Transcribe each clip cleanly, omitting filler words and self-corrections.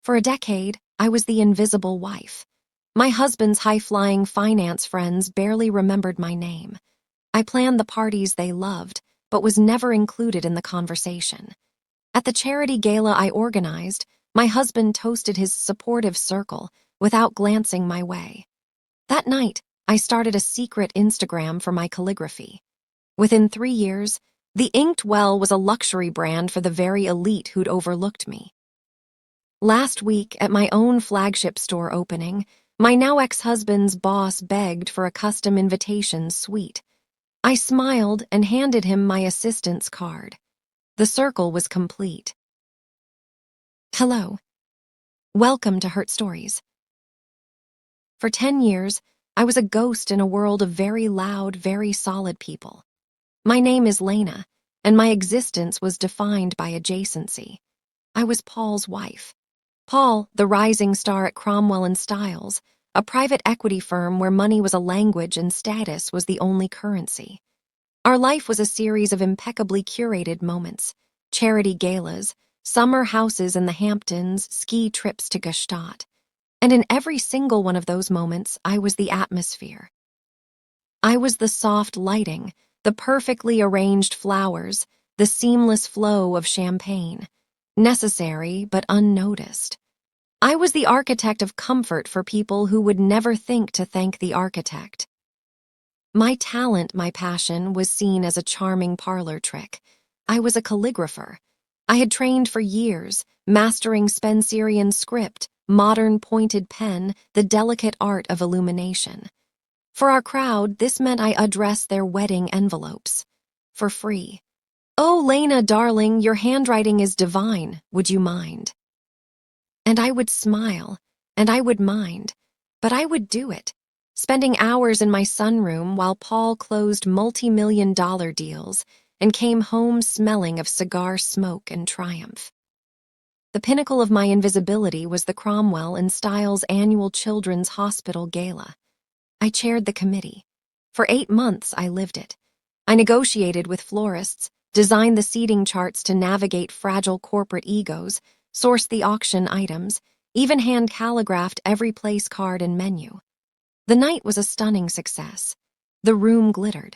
For a decade, I was the invisible wife. My husband's high-flying finance friends barely remembered my name. I planned the parties they loved, but was never included in the conversation. At the charity gala I organized, my husband toasted his supportive circle without glancing my way. That night, I started a secret Instagram for my calligraphy. Within 3 years, the Inked Well was a luxury brand for the very elite who'd overlooked me. Last week, at my own flagship store opening, my now ex-husband's boss begged for a custom invitation suite. I smiled and handed him my assistant's card. The circle was complete. Hello. Welcome to Hurt Stories. For 10 years, I was a ghost in a world of very loud, very solid people. My name is Lena, and my existence was defined by adjacency. I was Paul's wife. Paul, the rising star at Cromwell and Stiles, a private equity firm where money was a language and status was the only currency. Our life was a series of impeccably curated moments: charity galas, summer houses in the Hamptons, ski trips to Gstaad. And in every single one of those moments, I was the atmosphere. I was the soft lighting, the perfectly arranged flowers, the seamless flow of champagne, necessary but unnoticed. I was the architect of comfort for people who would never think to thank the architect. My talent, my passion, was seen as a charming parlor trick. I was a calligrapher. I had trained for years, mastering Spencerian script, modern pointed pen, the delicate art of illumination. For our crowd, this meant I addressed their wedding envelopes. For free. "Oh, Lena, darling, your handwriting is divine. Would you mind?" And I would smile, and I would mind, but I would do it, spending hours in my sunroom while Paul closed multi-million-dollar deals and came home smelling of cigar smoke and triumph. The pinnacle of my invisibility was the Cromwell and Stiles annual Children's Hospital Gala. I chaired the committee. For 8 months, I lived it. I negotiated with florists, designed the seating charts to navigate fragile corporate egos, sourced the auction items, even hand-calligraphed every place card and menu. The night was a stunning success. The room glittered.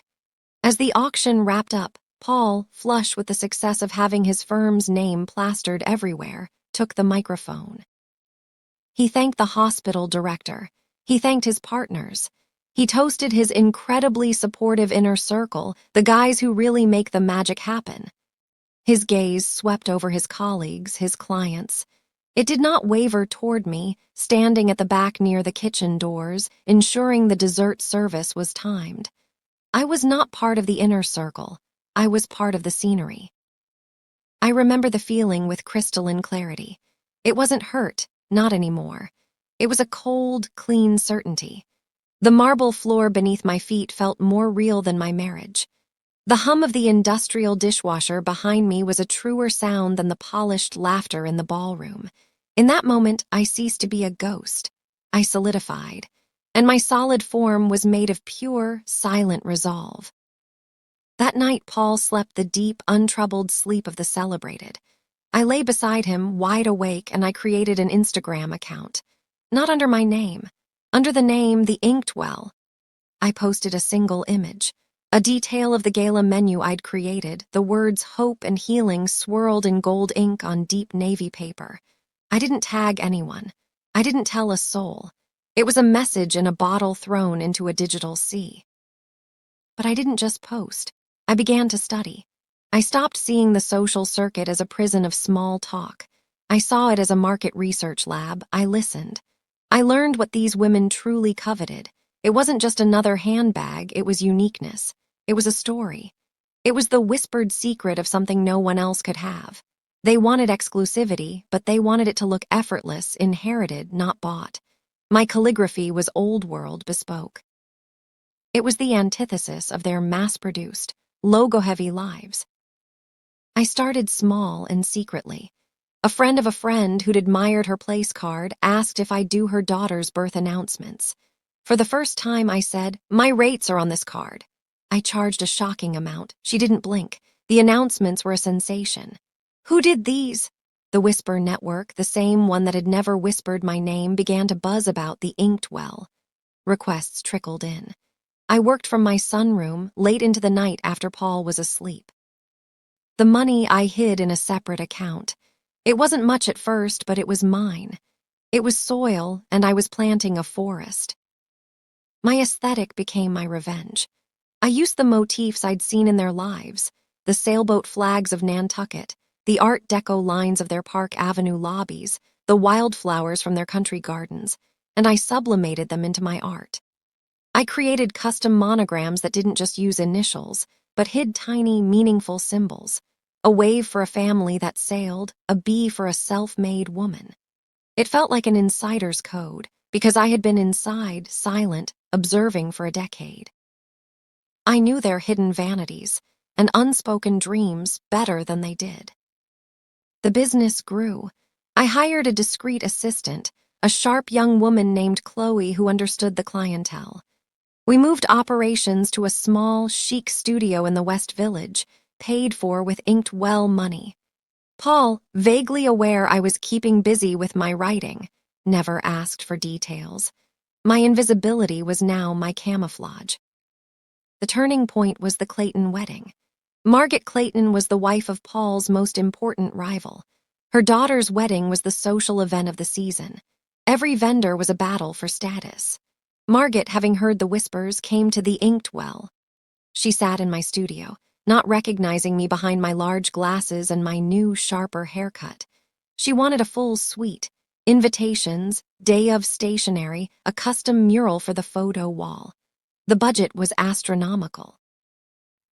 As the auction wrapped up, Paul, flush with the success of having his firm's name plastered everywhere, took the microphone. He thanked the hospital director. He thanked his partners. He toasted his incredibly supportive inner circle, the guys who really make the magic happen. His gaze swept over his colleagues, his clients. It did not waver toward me, standing at the back near the kitchen doors, ensuring the dessert service was timed. I was not part of the inner circle. I was part of the scenery. I remember the feeling with crystalline clarity. It wasn't hurt, not anymore. It was a cold, clean certainty. The marble floor beneath my feet felt more real than my marriage. The hum of the industrial dishwasher behind me was a truer sound than the polished laughter in the ballroom. In that moment, I ceased to be a ghost. I solidified, and my solid form was made of pure, silent resolve. That night, Paul slept the deep, untroubled sleep of the celebrated. I lay beside him, wide awake, and I created an Instagram account. Not under my name. Under the name The Inked Well. I posted a single image. A detail of the gala menu I'd created, the words hope and healing swirled in gold ink on deep navy paper. I didn't tag anyone. I didn't tell a soul. It was a message in a bottle thrown into a digital sea. But I didn't just post. I began to study. I stopped seeing the social circuit as a prison of small talk. I saw it as a market research lab. I listened. I learned what these women truly coveted. It wasn't just another handbag, it was uniqueness. It was a story. It was the whispered secret of something no one else could have. They wanted exclusivity, but they wanted it to look effortless, inherited, not bought. My calligraphy was old-world bespoke. It was the antithesis of their mass-produced, logo-heavy lives. I started small and secretly. A friend of a friend who'd admired her place card asked if I'd do her daughter's birth announcements. For the first time, I said, "My rates are on this card." I charged a shocking amount. She didn't blink. The announcements were a sensation. "Who did these?" The whisper network, the same one that had never whispered my name, began to buzz about the inked well. Requests trickled in. I worked from my sunroom late into the night after Paul was asleep. The money I hid in a separate account. It wasn't much at first, but it was mine. It was soil, and I was planting a forest. My aesthetic became my revenge. I used the motifs I'd seen in their lives, the sailboat flags of Nantucket, the Art Deco lines of their Park Avenue lobbies, the wildflowers from their country gardens, and I sublimated them into my art. I created custom monograms that didn't just use initials, but hid tiny, meaningful symbols. A wave for a family that sailed, a bee for a self-made woman. It felt like an insider's code, because I had been inside, silent, observing for a decade. I knew their hidden vanities and unspoken dreams better than they did. The business grew. I hired a discreet assistant, a sharp young woman named Chloe who understood the clientele. We moved operations to a small, chic studio in the West Village, paid for with inked well money. Paul, vaguely aware I was keeping busy with my writing, never asked for details. My invisibility was now my camouflage. The turning point was the Clayton wedding. Margaret Clayton was the wife of Paul's most important rival. Her daughter's wedding was the social event of the season. Every vendor was a battle for status. Margaret, having heard the whispers, came to the inked well. She sat in my studio, not recognizing me behind my large glasses and my new, sharper haircut. She wanted a full suite, invitations, day of stationery, a custom mural for the photo wall. The budget was astronomical.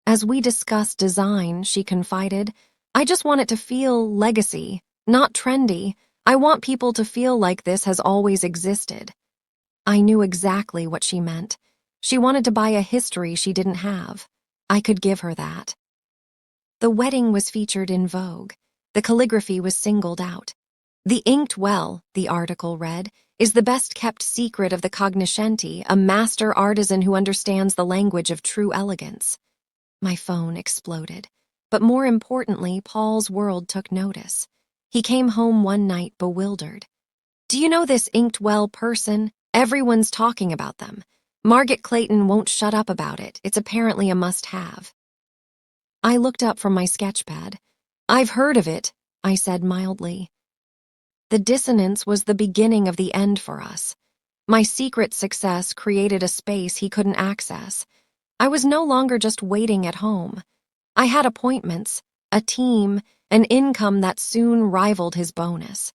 As we discussed design, she confided, I just want it to feel legacy, not trendy. I want people to feel like this has always existed. I knew exactly what she meant. She wanted to buy a history she didn't have. I could give her that. The wedding was featured in Vogue. The calligraphy was singled out. The inked well, the article read, is the best-kept secret of the cognoscenti, a master artisan who understands the language of true elegance. My phone exploded. But more importantly, Paul's world took notice. He came home one night bewildered. Do you know this inked well person? Everyone's talking about them. Margaret Clayton won't shut up about it. It's apparently a must-have. I looked up from my sketchpad. I've heard of it, I said mildly. The dissonance was the beginning of the end for us. My secret success created a space he couldn't access. I was no longer just waiting at home. I had appointments, a team, an income that soon rivaled his bonus.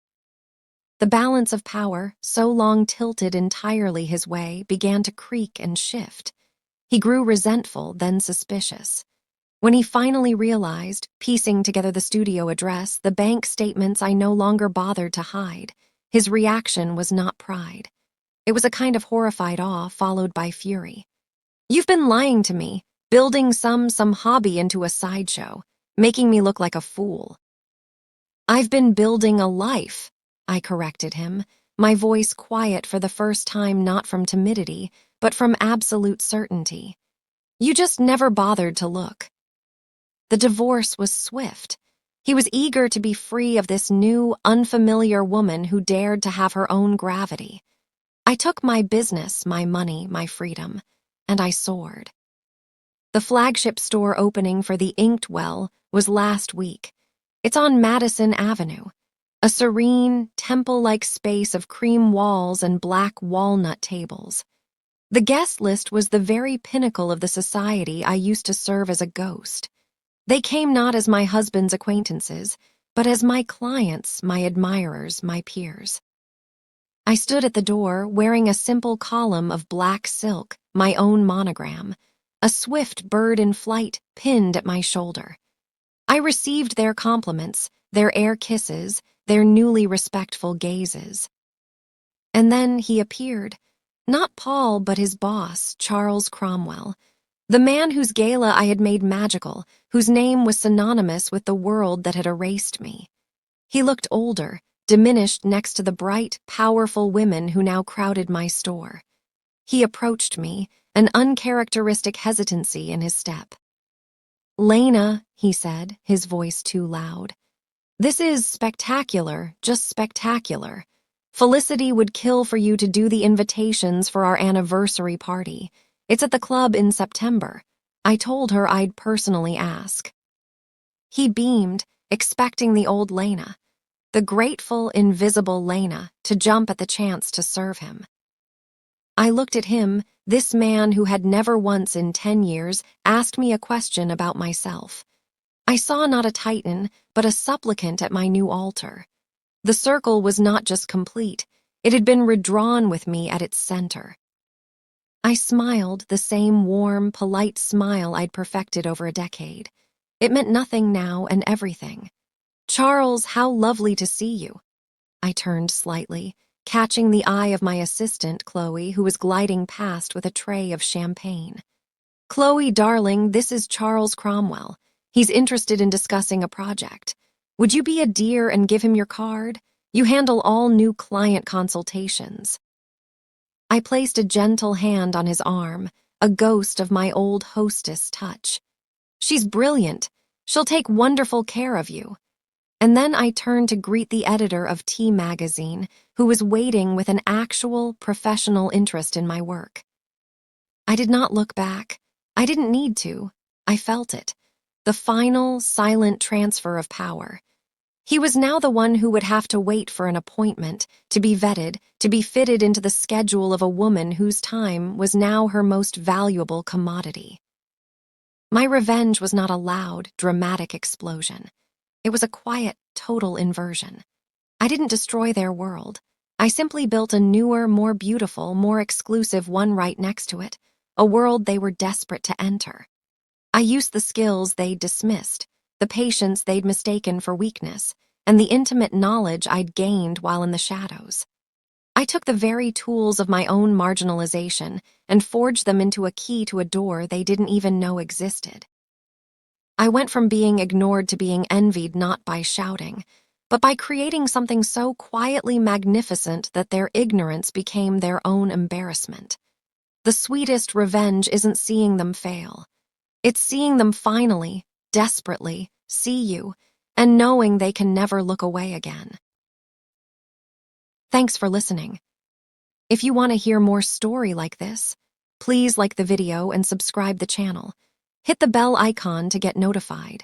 The balance of power, so long tilted entirely his way, began to creak and shift. He grew resentful, then suspicious. When he finally realized, piecing together the studio address, the bank statements I no longer bothered to hide, his reaction was not pride. It was a kind of horrified awe followed by fury. You've been lying to me, building some hobby into a sideshow, making me look like a fool. I've been building a life, I corrected him, my voice quiet for the first time not from timidity, but from absolute certainty. You just never bothered to look. The divorce was swift. He was eager to be free of this new, unfamiliar woman who dared to have her own gravity. I took my business, my money, my freedom, and I soared. The flagship store opening for the Inked Well was last week. It's on Madison Avenue, a serene, temple-like space of cream walls and black walnut tables. The guest list was the very pinnacle of the society I used to serve as a ghost. They came not as my husband's acquaintances, but as my clients, my admirers, my peers. I stood at the door wearing a simple column of black silk, my own monogram, a swift bird in flight pinned at my shoulder. I received their compliments, their air kisses, their newly respectful gazes. And then he appeared, not Paul but his boss, Charles Cromwell, the man whose gala I had made magical, whose name was synonymous with the world that had erased me. He looked older, diminished next to the bright, powerful women who now crowded my store. He approached me, an uncharacteristic hesitancy in his step. "Lena," he said, his voice too loud. This is spectacular, just spectacular. Felicity would kill for you to do the invitations for our anniversary party. It's at the club in September. I told her I'd personally ask. He beamed, expecting the old Lena, the grateful, invisible Lena, to jump at the chance to serve him. I looked at him, this man who had never once in 10 years asked me a question about myself. I saw not a titan, but a supplicant at my new altar. The circle was not just complete, it had been redrawn with me at its center. I smiled, the same warm, polite smile I'd perfected over a decade. It meant nothing now and everything. "Charles, how lovely to see you." I turned slightly, catching the eye of my assistant, Chloe, who was gliding past with a tray of champagne. "Chloe, darling, this is Charles Cromwell. He's interested in discussing a project. Would you be a dear and give him your card? You handle all new client consultations." I placed a gentle hand on his arm, a ghost of my old hostess touch. "She's brilliant. She'll take wonderful care of you." And then I turned to greet the editor of T Magazine, who was waiting with an actual, professional interest in my work. I did not look back. I didn't need to. I felt it. The final, silent transfer of power. He was now the one who would have to wait for an appointment, to be vetted, to be fitted into the schedule of a woman whose time was now her most valuable commodity. My revenge was not a loud, dramatic explosion. It was a quiet, total inversion. I didn't destroy their world. I simply built a newer, more beautiful, more exclusive one right next to it, a world they were desperate to enter. I used the skills they'd dismissed, the patience they'd mistaken for weakness, and the intimate knowledge I'd gained while in the shadows. I took the very tools of my own marginalization and forged them into a key to a door they didn't even know existed. I went from being ignored to being envied not by shouting, but by creating something so quietly magnificent that their ignorance became their own embarrassment. The sweetest revenge isn't seeing them fail. It's seeing them finally, desperately, see you, and knowing they can never look away again. Thanks for listening. If you want to hear more story like this, please like the video and subscribe the channel. Hit the bell icon to get notified.